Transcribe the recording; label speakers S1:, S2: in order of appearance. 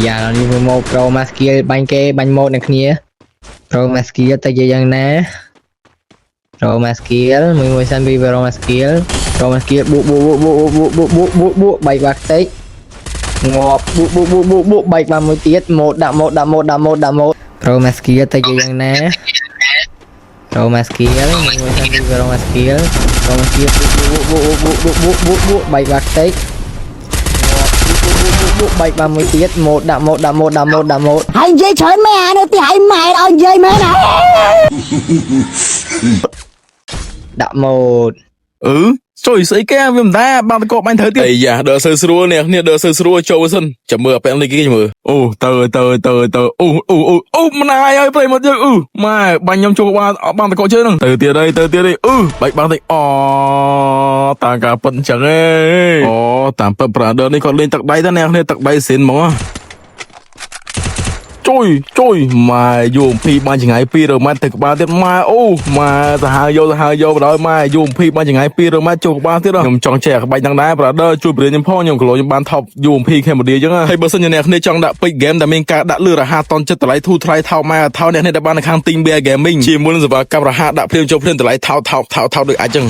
S1: យ៉ានេះមក Pro Maskill បាញ់គេបាញ់ម៉ូតនឹងគ្នា Pro Maskill ទៅជាយ៉ាងណា Pro Maskill មួយសិនពី Pro Maskill បួកបែកបាក់តិចងាប់បួកបែកបាក់មួយទៀតម៉ូតដាក់ម៉ូត Pro Maskill ទៅជាយ៉ាងណា Pro Maskill មួយសិនពី Pro Maskill បួកបែកបាក់តិចបួកបែកបាក់មួយទៀតម៉ូតដាក់ម៉ូត
S2: Hãy dây trời mẹ nó thì hãy mẹ ơi dây mẹ này
S1: ដាក់ម៉ូត
S3: ជួយស្អីគេវាមិនដែរបានតកបាញ់ត្រូវទៀតអីយ៉ាដើរសើស្រួលនេះគ្នាដើរសើស្រួលចូលសិនចាំមើលពេលនេះគេមើលអូទៅអូមិនណាយហើយប្រិមត្តយើងម៉ែបាញ់ខ្ញុំចូលបានតកជើងហ្នឹងទៅទៀតហើយបែកបានតិចអូតាមការប៉ិនអញ្ចឹងឯងអូតាមប៉ិនប្រាដឺនេះគាត់លេងទឹកដៃទៅអ្នកគ្នាទឹកដៃសិនហ្មងជួយម៉ែយូមភីបានចង្អាយ200ម៉ែត្រទៅក្បាលទៀតម៉ែអូម៉ែទៅហើយកបណ្ដោយម៉ែយូមភីបានចង្អាយ200ម៉ែត្រចូលក្បាលទៀតខ្ញុំចង់ចែកក្បាច់ទាំងដែរប្រាដឺជួយបរិញ្ញាខ្ញុំផងខ្ញុំក្លោខ្ញុំបានថប់យូមភីខេមឌីអញ្ចឹងហើយបើសិនជាអ្នកគ្នាចង់ដាក់ពេជ្រហ្គេមដែលមានការដាក់លឺរហ័សតន់ចិត្តតម្លៃធូរថ្លៃថោកម៉ែថោអ្នកនេះដែលបាននៅខាង Team Bear Gaming ជាមួយនឹងសេវាកម្មរហ័សដាក់ភ្លាមចូលភ្លាមតម្លៃថោកដូចអាចចឹង